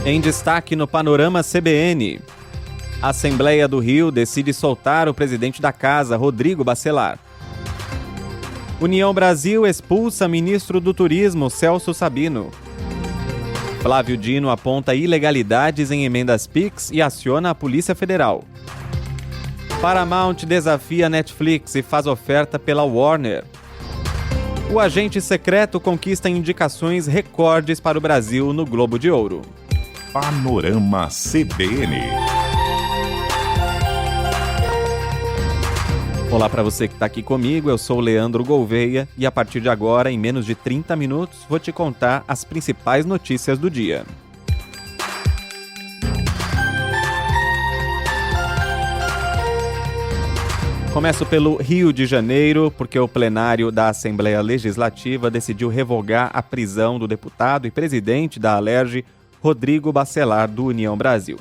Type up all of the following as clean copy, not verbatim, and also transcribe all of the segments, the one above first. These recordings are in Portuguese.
Em destaque no Panorama CBN, a Assembleia do Rio decide soltar o presidente da casa, Rodrigo Bacelar. União Brasil expulsa ministro do Turismo, Celso Sabino. Flávio Dino aponta ilegalidades em emendas Pix e aciona a Polícia Federal. Paramount desafia Netflix e faz oferta pela Warner. O agente secreto conquista indicações recordes para o Brasil no Globo de Ouro. Panorama CBN. Olá para você que está aqui comigo, eu sou o Leandro Gouveia e a partir de agora, em menos de 30 minutos, vou te contar as principais notícias do dia. Começo pelo Rio de Janeiro, porque o plenário da Assembleia Legislativa decidiu revogar a prisão do deputado e presidente da Alerj, Rodrigo Bacelar, do União Brasil.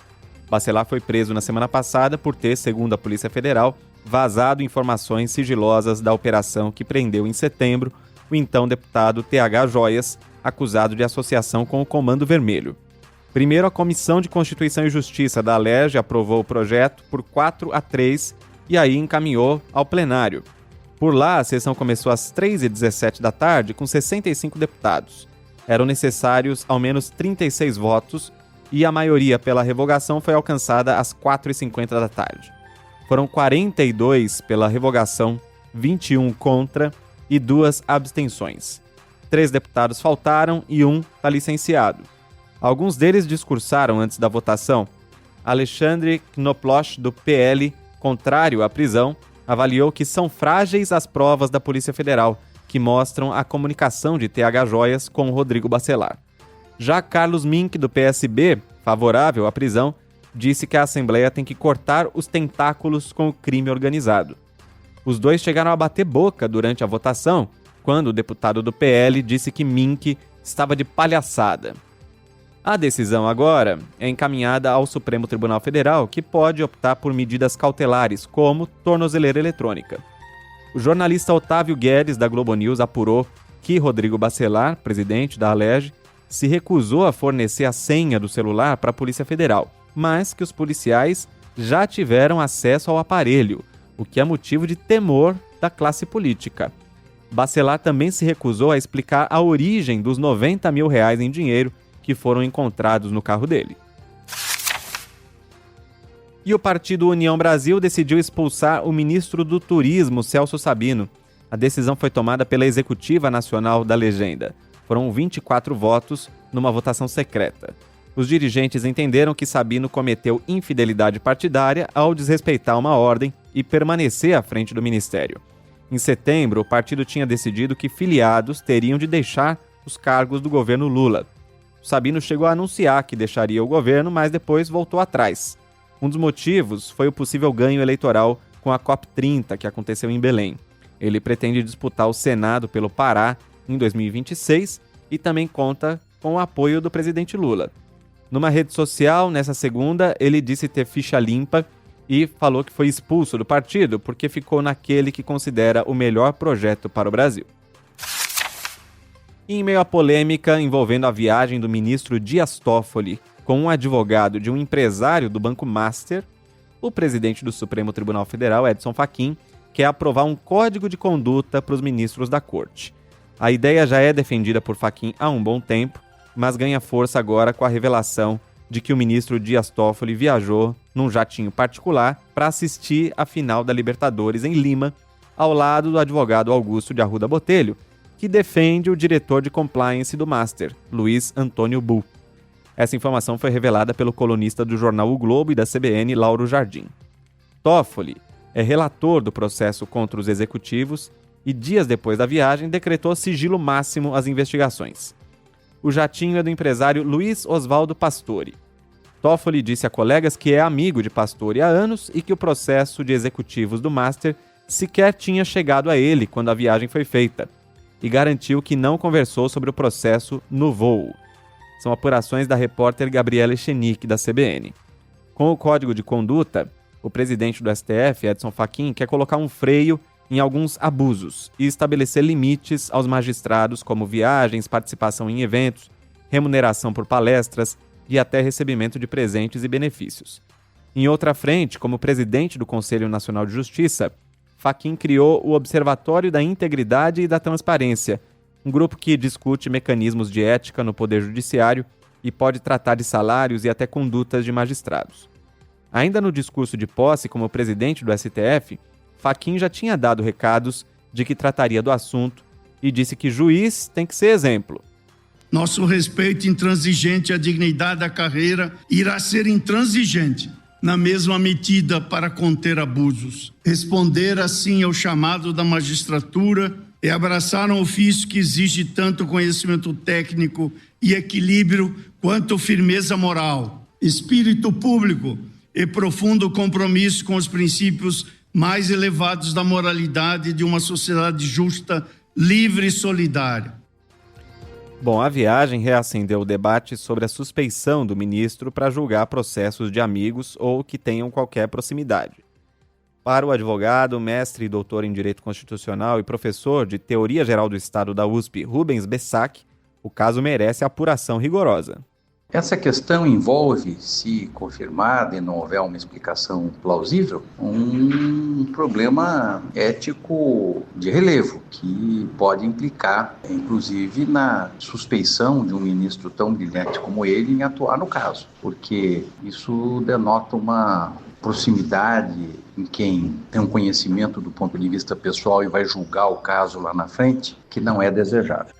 Bacelar foi preso na semana passada por ter, segundo a Polícia Federal, vazado informações sigilosas da operação que prendeu em setembro o então deputado TH Joias, acusado de associação com o Comando Vermelho. Primeiro, a Comissão de Constituição e Justiça da Alerj aprovou o projeto por 4-3 e aí encaminhou ao plenário. Por lá, a sessão começou às 3h17 da tarde com 65 deputados. Eram necessários ao menos 36 votos e a maioria pela revogação foi alcançada às 4h50 da tarde. Foram 42 pela revogação, 21 contra e 2 abstenções. 3 deputados faltaram e 1 está licenciado. Alguns deles discursaram antes da votação. Alexandre Knoploch, do PL, contrário à prisão, avaliou que são frágeis as provas da Polícia Federal, que mostram a comunicação de TH Joias com Rodrigo Bacelar. Já Carlos Mink, do PSB, favorável à prisão, disse que a Assembleia tem que cortar os tentáculos com o crime organizado. Os dois chegaram a bater boca durante a votação, quando o deputado do PL disse que Mink estava de palhaçada. A decisão agora é encaminhada ao Supremo Tribunal Federal, que pode optar por medidas cautelares, como tornozeleira eletrônica. O jornalista Otávio Guedes, da Globo News, apurou que Rodrigo Bacelar, presidente da Alerj, se recusou a fornecer a senha do celular para a Polícia Federal, mas que os policiais já tiveram acesso ao aparelho, o que é motivo de temor da classe política. Bacelar também se recusou a explicar a origem dos R$90 mil em dinheiro que foram encontrados no carro dele. E o partido União Brasil decidiu expulsar o ministro do Turismo, Celso Sabino. A decisão foi tomada pela Executiva Nacional da Legenda. Foram 24 votos numa votação secreta. Os dirigentes entenderam que Sabino cometeu infidelidade partidária ao desrespeitar uma ordem e permanecer à frente do ministério. Em setembro, o partido tinha decidido que filiados teriam de deixar os cargos do governo Lula. Sabino chegou a anunciar que deixaria o governo, mas depois voltou atrás. Um dos motivos foi o possível ganho eleitoral com a COP30, que aconteceu em Belém. Ele pretende disputar o Senado pelo Pará em 2026 e também conta com o apoio do presidente Lula. Numa rede social, nessa segunda, ele disse ter ficha limpa e falou que foi expulso do partido porque ficou naquele que considera o melhor projeto para o Brasil. E em meio à polêmica envolvendo a viagem do ministro Dias Toffoli com um advogado de um empresário do Banco Master, o presidente do Supremo Tribunal Federal, Edson Fachin, quer aprovar um código de conduta para os ministros da corte. A ideia já é defendida por Fachin há um bom tempo, mas ganha força agora com a revelação de que o ministro Dias Toffoli viajou num jatinho particular para assistir a final da Libertadores em Lima, ao lado do advogado Augusto de Arruda Botelho, que defende o diretor de compliance do Master, Luiz Antônio Bull. Essa informação foi revelada pelo colunista do jornal O Globo e da CBN, Lauro Jardim. Toffoli é relator do processo contra os executivos e, dias depois da viagem, decretou sigilo máximo às investigações. O jatinho é do empresário Luiz Oswaldo Pastore. Toffoli disse a colegas que é amigo de Pastore há anos e que o processo de executivos do Master sequer tinha chegado a ele quando a viagem foi feita, e garantiu que não conversou sobre o processo no voo. São apurações da repórter Gabriela Echenique, da CBN. Com o Código de Conduta, o presidente do STF, Edson Fachin, quer colocar um freio em alguns abusos e estabelecer limites aos magistrados como viagens, participação em eventos, remuneração por palestras, e até recebimento de presentes e benefícios. Em outra frente, como presidente do Conselho Nacional de Justiça, Fachin criou o Observatório da Integridade e da Transparência, um grupo que discute mecanismos de ética no Poder Judiciário e pode tratar de salários e até condutas de magistrados. Ainda no discurso de posse como presidente do STF, Fachin já tinha dado recados de que trataria do assunto e disse que juiz tem que ser exemplo. Nosso respeito intransigente à dignidade da carreira irá ser intransigente na mesma medida para conter abusos. Responder assim ao chamado da magistratura é abraçar um ofício que exige tanto conhecimento técnico e equilíbrio quanto firmeza moral, espírito público e profundo compromisso com os princípios mais elevados da moralidade de uma sociedade justa, livre e solidária. Bom, a viagem reacendeu o debate sobre a suspeição do ministro para julgar processos de amigos ou que tenham qualquer proximidade. Para o advogado, mestre e doutor em Direito Constitucional e professor de Teoria Geral do Estado da USP, Rubens Bessac, o caso merece apuração rigorosa. Essa questão envolve, se confirmada e não houver uma explicação plausível, um problema ético de relevo, que pode implicar, inclusive, na suspeição de um ministro tão brilhante como ele em atuar no caso, porque isso denota uma proximidade em quem tem um conhecimento do ponto de vista pessoal e vai julgar o caso lá na frente, que não é desejável.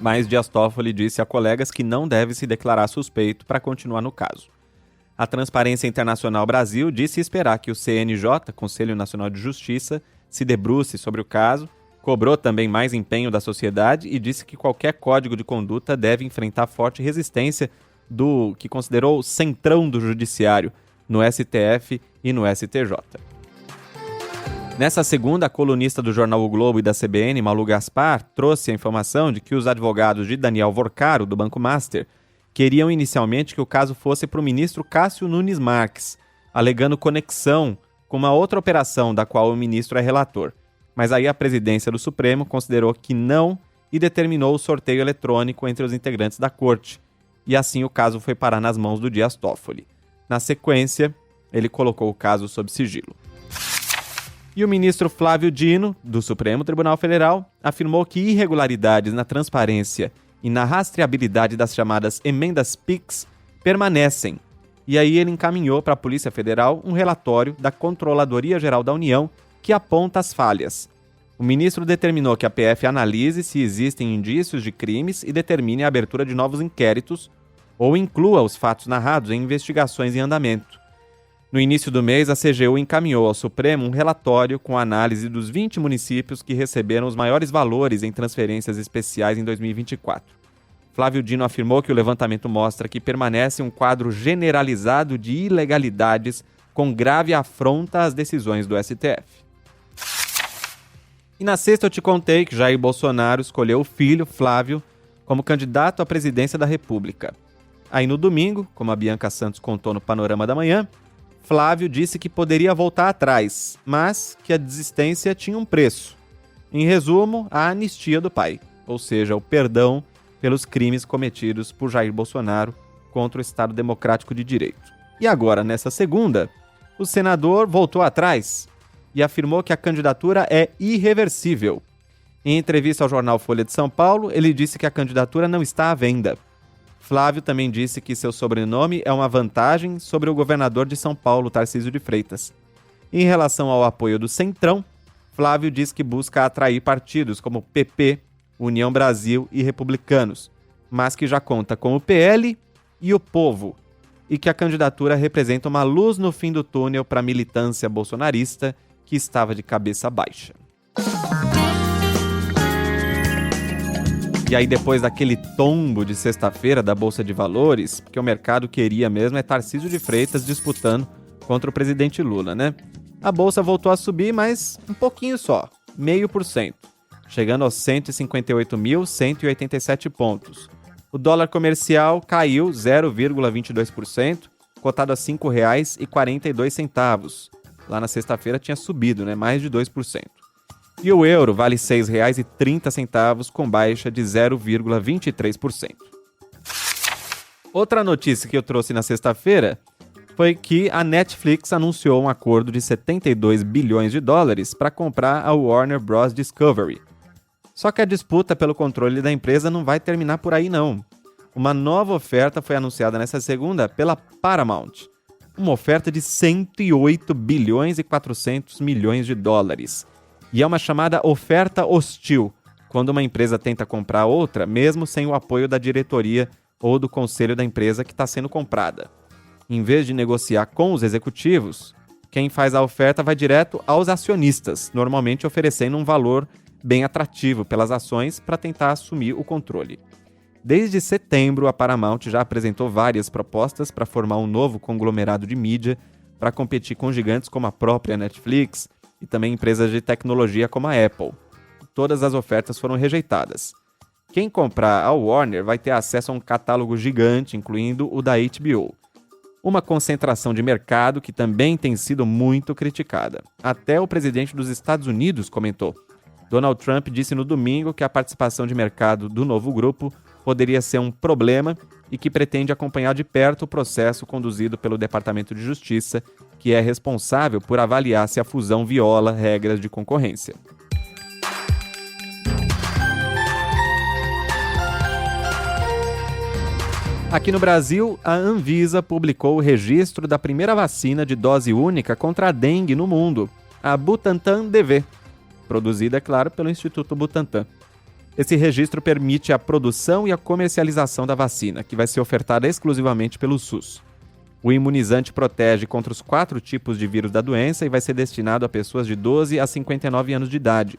Mas Dias Toffoli disse a colegas que não deve se declarar suspeito para continuar no caso. A Transparência Internacional Brasil disse esperar que o CNJ, Conselho Nacional de Justiça, se debruce sobre o caso, cobrou também mais empenho da sociedade e disse que qualquer código de conduta deve enfrentar forte resistência do que considerou o centrão do judiciário, no STF e no STJ. Nessa segunda, a colunista do jornal O Globo e da CBN, Malu Gaspar, trouxe a informação de que os advogados de Daniel Vorcaro, do Banco Master, queriam inicialmente que o caso fosse para o ministro Cássio Nunes Marques, alegando conexão com uma outra operação da qual o ministro é relator. Mas aí a presidência do Supremo considerou que não e determinou o sorteio eletrônico entre os integrantes da corte. E assim o caso foi parar nas mãos do Dias Toffoli. Na sequência, ele colocou o caso sob sigilo. E o ministro Flávio Dino, do Supremo Tribunal Federal, afirmou que irregularidades na transparência e na rastreabilidade das chamadas emendas PIX permanecem. E aí ele encaminhou para a Polícia Federal um relatório da Controladoria Geral da União que aponta as falhas. O ministro determinou que a PF analise se existem indícios de crimes e determine a abertura de novos inquéritos ou inclua os fatos narrados em investigações em andamento. No início do mês, a CGU encaminhou ao Supremo um relatório com análise dos 20 municípios que receberam os maiores valores em transferências especiais em 2024. Flávio Dino afirmou que o levantamento mostra que permanece um quadro generalizado de ilegalidades com grave afronta às decisões do STF. E na sexta eu te contei que Jair Bolsonaro escolheu o filho, Flávio, como candidato à presidência da República. Aí no domingo, como a Bianca Santos contou no Panorama da Manhã, Flávio disse que poderia voltar atrás, mas que a desistência tinha um preço. Em resumo, a anistia do pai, ou seja, o perdão pelos crimes cometidos por Jair Bolsonaro contra o Estado Democrático de Direito. E agora, nessa segunda, o senador voltou atrás e afirmou que a candidatura é irreversível. Em entrevista ao jornal Folha de São Paulo, ele disse que a candidatura não está à venda. Flávio também disse que seu sobrenome é uma vantagem sobre o governador de São Paulo, Tarcísio de Freitas. Em relação ao apoio do Centrão, Flávio diz que busca atrair partidos como PP, União Brasil e Republicanos, mas que já conta com o PL e o Povo, e que a candidatura representa uma luz no fim do túnel para a militância bolsonarista que estava de cabeça baixa. E aí, depois daquele tombo de sexta-feira da Bolsa de Valores, que o mercado queria mesmo é Tarcísio de Freitas disputando contra o presidente Lula, né? A Bolsa voltou a subir, mas um pouquinho só, 0,5%, chegando aos 158.187 pontos. O dólar comercial caiu 0,22%, cotado a R$ 5,42. Lá na sexta-feira tinha subido, né? Mais de 2%. E o euro vale R$ 6,30, com baixa de 0,23%. Outra notícia que eu trouxe na sexta-feira foi que a Netflix anunciou um acordo de 72 bilhões de dólares para comprar a Warner Bros. Discovery. Só que a disputa pelo controle da empresa não vai terminar por aí, não. Uma nova oferta foi anunciada nesta segunda pela Paramount. Uma oferta de 108 bilhões e 400 milhões de dólares. E é uma chamada oferta hostil, quando uma empresa tenta comprar outra, mesmo sem o apoio da diretoria ou do conselho da empresa que está sendo comprada. Em vez de negociar com os executivos, quem faz a oferta vai direto aos acionistas, normalmente oferecendo um valor bem atrativo pelas ações para tentar assumir o controle. Desde setembro, a Paramount já apresentou várias propostas para formar um novo conglomerado de mídia para competir com gigantes como a própria Netflix e também empresas de tecnologia como a Apple. Todas as ofertas foram rejeitadas. Quem comprar a Warner vai ter acesso a um catálogo gigante, incluindo o da HBO. Uma concentração de mercado que também tem sido muito criticada. Até o presidente dos Estados Unidos comentou. Donald Trump disse no domingo que a participação de mercado do novo grupo poderia ser um problema e que pretende acompanhar de perto o processo conduzido pelo Departamento de Justiça, que é responsável por avaliar se a fusão viola regras de concorrência. Aqui no Brasil, a Anvisa publicou o registro da primeira vacina de dose única contra a dengue no mundo, a Butantan DV, produzida, é claro, pelo Instituto Butantan. Esse registro permite a produção e a comercialização da vacina, que vai ser ofertada exclusivamente pelo SUS. O imunizante protege contra os 4 tipos de vírus da doença e vai ser destinado a pessoas de 12 a 59 anos de idade.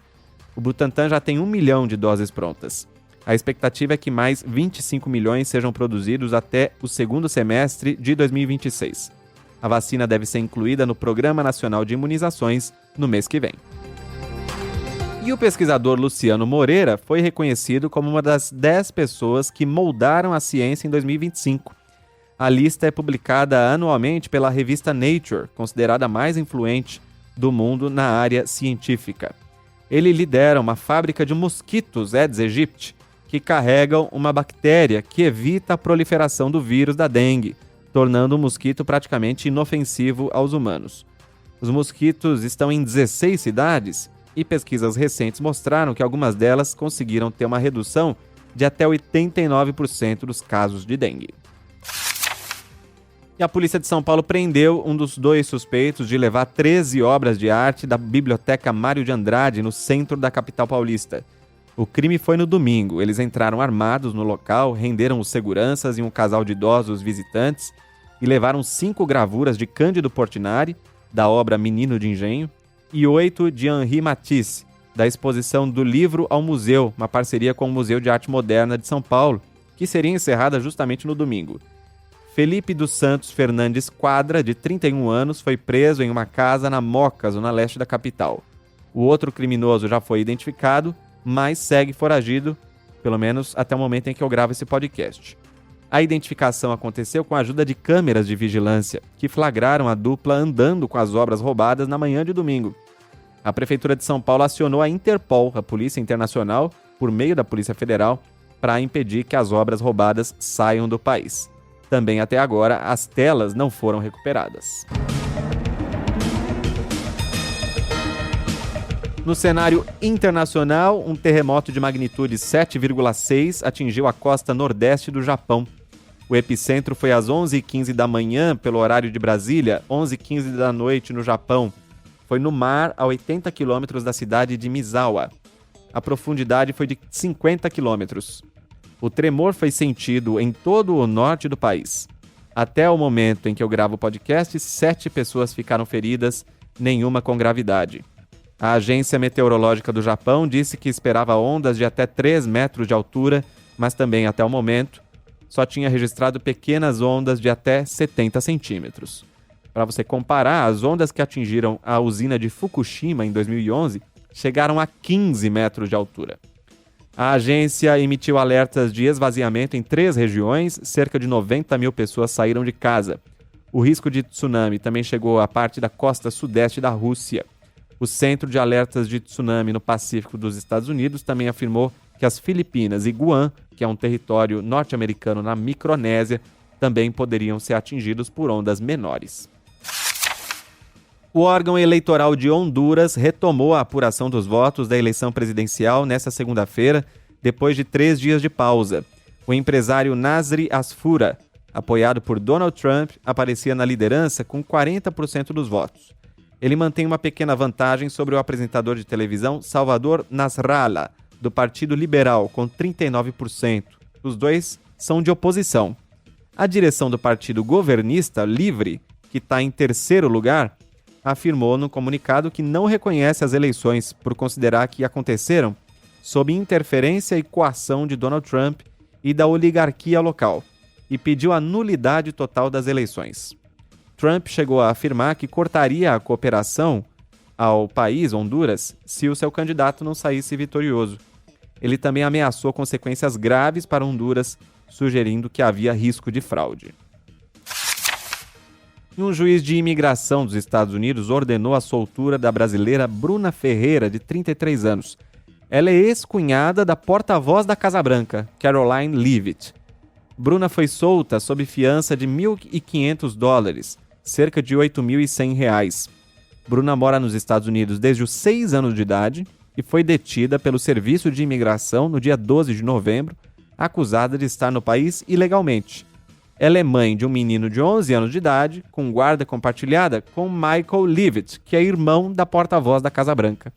O Butantan já tem 1 milhão de doses prontas. A expectativa é que mais 25 milhões sejam produzidos até o segundo semestre de 2026. A vacina deve ser incluída no Programa Nacional de Imunizações no mês que vem. E o pesquisador Luciano Moreira foi reconhecido como uma das 10 pessoas que moldaram a ciência em 2025. A lista é publicada anualmente pela revista Nature, considerada a mais influente do mundo na área científica. Ele lidera uma fábrica de mosquitos Aedes aegypti, que carregam uma bactéria que evita a proliferação do vírus da dengue, tornando o mosquito praticamente inofensivo aos humanos. Os mosquitos estão em 16 cidades e pesquisas recentes mostraram que algumas delas conseguiram ter uma redução de até 89% dos casos de dengue. E a polícia de São Paulo prendeu um dos 2 suspeitos de levar 13 obras de arte da Biblioteca Mário de Andrade, no centro da capital paulista. O crime foi no domingo. Eles entraram armados no local, renderam os seguranças e um casal de idosos visitantes e levaram 5 gravuras de Cândido Portinari, da obra Menino de Engenho, e 8 de Henri Matisse, da exposição Do Livro ao Museu, uma parceria com o Museu de Arte Moderna de São Paulo, que seria encerrada justamente no domingo. Felipe dos Santos Fernandes Quadra, de 31 anos, foi preso em uma casa na Moca, zona leste da capital. O outro criminoso já foi identificado, mas segue foragido, pelo menos até o momento em que eu gravo esse podcast. A identificação aconteceu com a ajuda de câmeras de vigilância, que flagraram a dupla andando com as obras roubadas na manhã de domingo. A Prefeitura de São Paulo acionou a Interpol, a Polícia Internacional, por meio da Polícia Federal, para impedir que as obras roubadas saiam do país. Também até agora, as telas não foram recuperadas. No cenário internacional, um terremoto de magnitude 7,6 atingiu a costa nordeste do Japão. O epicentro foi às 11h15 da manhã, pelo horário de Brasília, 11h15 da noite no Japão. Foi no mar, a 80 quilômetros da cidade de Misawa. A profundidade foi de 50 quilômetros. O tremor foi sentido em todo o norte do país. Até o momento em que eu gravo o podcast, 7 pessoas ficaram feridas, nenhuma com gravidade. A Agência Meteorológica do Japão disse que esperava ondas de até 3 metros de altura, mas também, até o momento, só tinha registrado pequenas ondas de até 70 centímetros. Para você comparar, as ondas que atingiram a usina de Fukushima em 2011 chegaram a 15 metros de altura. A agência emitiu alertas de esvaziamento em 3 regiões, cerca de 90 mil pessoas saíram de casa. O risco de tsunami também chegou à parte da costa sudeste da Rússia. O Centro de Alertas de Tsunami no Pacífico dos Estados Unidos também afirmou que as Filipinas e Guam, que é um território norte-americano na Micronésia, também poderiam ser atingidos por ondas menores. O órgão eleitoral de Honduras retomou a apuração dos votos da eleição presidencial nesta segunda-feira, depois de 3 dias de pausa. O empresário Nasri Asfura, apoiado por Donald Trump, aparecia na liderança com 40% dos votos. Ele mantém uma pequena vantagem sobre o apresentador de televisão Salvador Nasrallah, do Partido Liberal, com 39%. Os dois são de oposição. A direção do Partido Governista Livre, que está em terceiro lugar, afirmou no comunicado que não reconhece as eleições por considerar que aconteceram sob interferência e coação de Donald Trump e da oligarquia local, e pediu a nulidade total das eleições. Trump chegou a afirmar que cortaria a cooperação ao país, Honduras, se o seu candidato não saísse vitorioso. Ele também ameaçou consequências graves para Honduras, sugerindo que havia risco de fraude. Um juiz de imigração dos Estados Unidos ordenou a soltura da brasileira Bruna Ferreira, de 33 anos. Ela é ex-cunhada da porta-voz da Casa Branca, Caroline Leavitt. Bruna foi solta sob fiança de $1.500, cerca de R$ 8.100. Bruna mora nos Estados Unidos desde os 6 anos de idade e foi detida pelo Serviço de Imigração no dia 12 de novembro, acusada de estar no país ilegalmente. Ela é mãe de um menino de 11 anos de idade, com guarda compartilhada com Michael Leavitt, que é irmão da porta-voz da Casa Branca.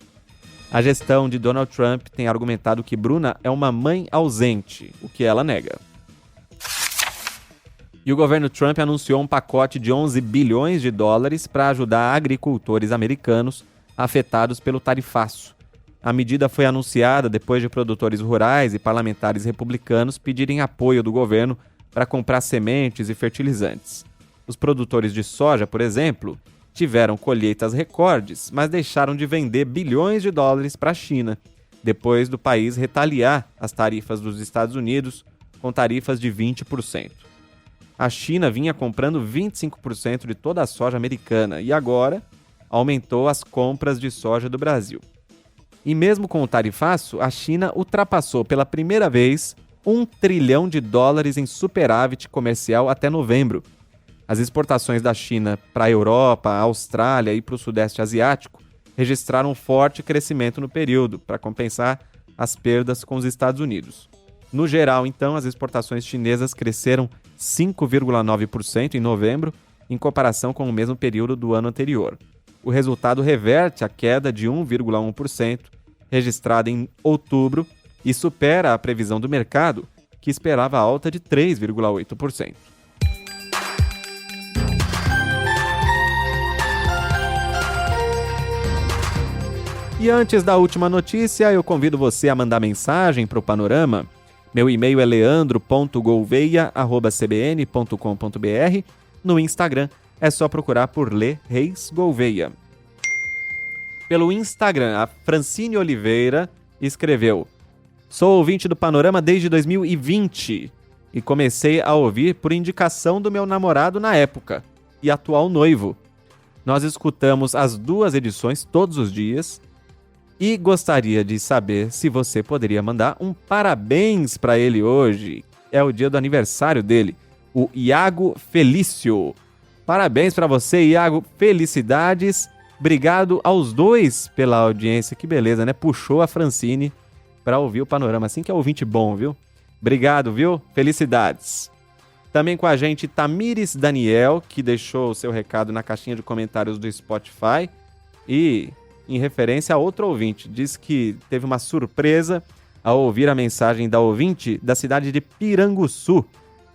A gestão de Donald Trump tem argumentado que Bruna é uma mãe ausente, o que ela nega. E o governo Trump anunciou um pacote de $11 bilhões para ajudar agricultores americanos afetados pelo tarifaço. A medida foi anunciada depois de produtores rurais e parlamentares republicanos pedirem apoio do governo para comprar sementes e fertilizantes. Os produtores de soja, por exemplo, tiveram colheitas recordes, mas deixaram de vender bilhões de dólares para a China, depois do país retaliar as tarifas dos Estados Unidos com tarifas de 20%. A China vinha comprando 25% de toda a soja americana e agora aumentou as compras de soja do Brasil. E mesmo com o tarifaço, a China ultrapassou pela primeira vez $1 trilhão em superávit comercial até novembro. As exportações da China para a Europa, a Austrália e para o Sudeste Asiático registraram um forte crescimento no período, para compensar as perdas com os Estados Unidos. No geral, então, as exportações chinesas cresceram 5,9% em novembro, em comparação com o mesmo período do ano anterior. O resultado reverte a queda de 1,1% registrada em outubro e supera a previsão do mercado, que esperava alta de 3,8%. E antes da última notícia, eu convido você a mandar mensagem para o Panorama. Meu e-mail é leandro.gouveia@cbn.com.br. No Instagram é só procurar por Lê Reis Gouveia. Pelo Instagram, a Francine Oliveira escreveu: sou ouvinte do Panorama desde 2020 e comecei a ouvir por indicação do meu namorado na época e atual noivo. Nós escutamos as 2 edições todos os dias e gostaria de saber se você poderia mandar um parabéns para ele hoje. É o dia do aniversário dele, o Iago Felício. Parabéns para você, Iago. Felicidades. Obrigado aos dois pela audiência. Que beleza, né? Puxou a Francine para ouvir o Panorama. Assim que é ouvinte bom, viu? Obrigado, viu? Felicidades. Também com a gente, Tamires Daniel, que deixou o seu recado na caixinha de comentários do Spotify. E, em referência a outro ouvinte, diz que teve uma surpresa ao ouvir a mensagem da ouvinte da cidade de Piranguçu,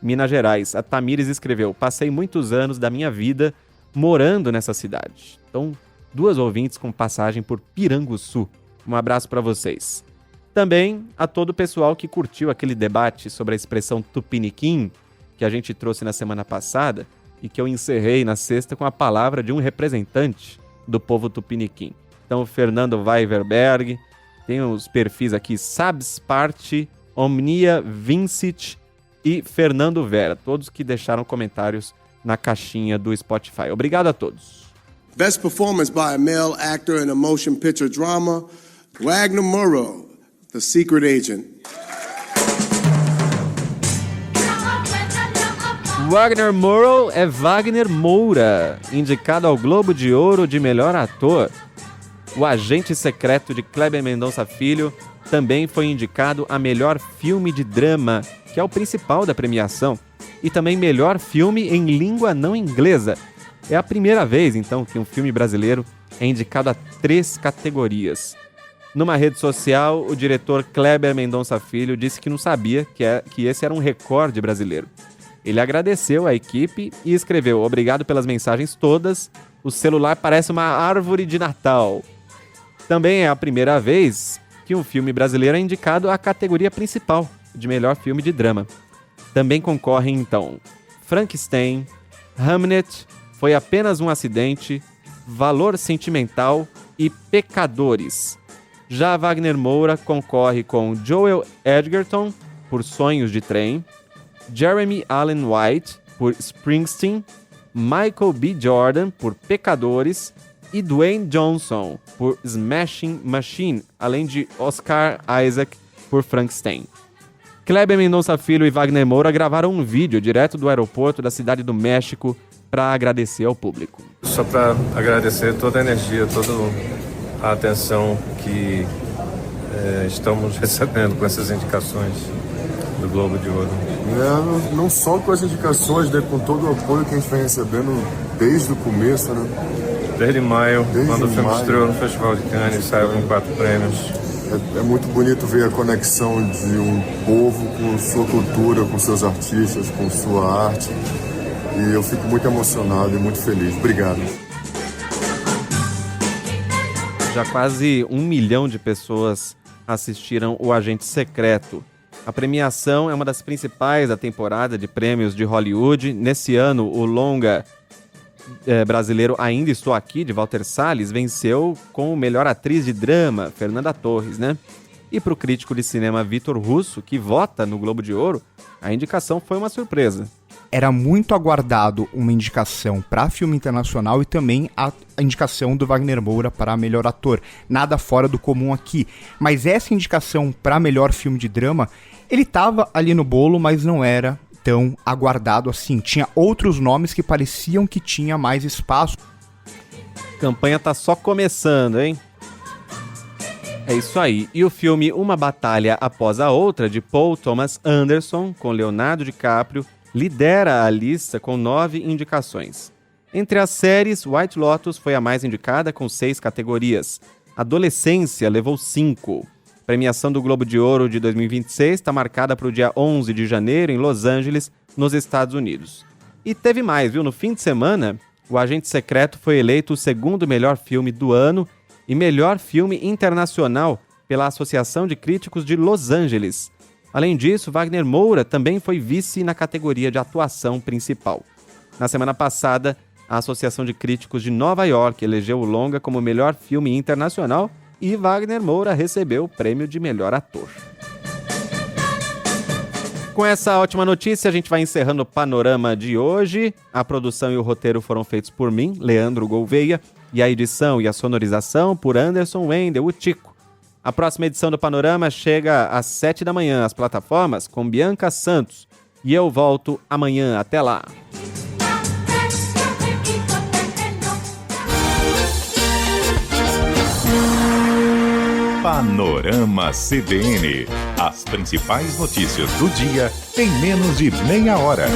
Minas Gerais. A Tamires escreveu: passei muitos anos da minha vida morando nessa cidade. Então, 2 ouvintes com passagem por Piranguçu. Um abraço para vocês. Também a todo o pessoal que curtiu aquele debate sobre a expressão tupiniquim, que a gente trouxe na semana passada e que eu encerrei na sexta com a palavra de um representante do povo tupiniquim. Então, Fernando Weiverberg, tem os perfis aqui, Sabs Parte, Omnia Vincit e Fernando Vera, todos que deixaram comentários na caixinha do Spotify. Obrigado a todos. Best performance by a male actor in a motion picture drama, Wagner Moreau, The Secret Agent. Wagner Moura é Wagner Moura, indicado ao Globo de Ouro de melhor ator. O Agente Secreto de Kleber Mendonça Filho também foi indicado a melhor filme de drama, que é o principal da premiação, e também melhor filme em língua não inglesa. É a primeira vez, então, que um filme brasileiro é indicado a 3 categorias. Numa rede social, o diretor Kleber Mendonça Filho disse que não sabia que esse era um recorde brasileiro. Ele agradeceu à equipe e escreveu: "Obrigado pelas mensagens todas, o celular parece uma árvore de Natal." Também é a primeira vez que um filme brasileiro é indicado à categoria principal de melhor filme de drama. Também concorrem, então, Frankenstein, Hamnet, Foi Apenas um Acidente, Valor Sentimental e Pecadores. Já Wagner Moura concorre com Joel Edgerton, por Sonhos de Trem, Jeremy Allen White, por Springsteen, Michael B. Jordan, por Pecadores, e Dwayne Johnson, por Smashing Machine, além de Oscar Isaac, por Frankenstein. Kleber Mendonça Filho e Wagner Moura gravaram um vídeo direto do aeroporto da Cidade do México para agradecer ao público. Só para agradecer toda a energia, toda a atenção que estamos recebendo com essas indicações do Globo de Ouro. Não só com as indicações, com todo o apoio que a gente vem recebendo desde o começo, né? Desde maio, quando o filme estreou no Festival de Cannes, saiu com 4 prêmios. É muito bonito ver a conexão de um povo com sua cultura, com seus artistas, com sua arte. E eu fico muito emocionado e muito feliz. Obrigado. Já quase 1 milhão de pessoas assistiram O Agente Secreto. A premiação é uma das principais da temporada de prêmios de Hollywood. Nesse ano, o longa brasileiro Ainda Estou Aqui, de Walter Salles, venceu com melhor atriz de drama, Fernanda Torres, né? E para o crítico de cinema Vitor Russo, que vota no Globo de Ouro, a indicação foi uma surpresa. Era muito aguardado uma indicação para filme internacional e também a indicação do Wagner Moura para melhor ator. Nada fora do comum aqui. Mas essa indicação para melhor filme de drama, ele estava ali no bolo, mas não era tão aguardado assim. Tinha outros nomes que pareciam que tinha mais espaço. A campanha tá só começando, hein? É isso aí. E o filme Uma Batalha Após a Outra, de Paul Thomas Anderson, com Leonardo DiCaprio, lidera a lista com 9 indicações. Entre as séries, White Lotus foi a mais indicada, com 6 categorias. Adolescência levou 5. A premiação do Globo de Ouro de 2026 está marcada para o dia 11 de janeiro, em Los Angeles, nos Estados Unidos. E teve mais, viu? No fim de semana, O Agente Secreto foi eleito o 2º melhor filme do ano e melhor filme internacional pela Associação de Críticos de Los Angeles. Além disso, Wagner Moura também foi vice na categoria de atuação principal. Na semana passada, a Associação de Críticos de Nova York elegeu o longa como melhor filme internacional e Wagner Moura recebeu o prêmio de melhor ator. Com essa ótima notícia, a gente vai encerrando o panorama de hoje. A produção e o roteiro foram feitos por mim, Leandro Gouveia, e a edição e a sonorização por Anderson Wendel, o Tico. A próxima edição do Panorama chega às 7 da manhã às plataformas com Bianca Santos. E eu volto amanhã. Até lá! Panorama CBN. As principais notícias do dia em menos de meia hora.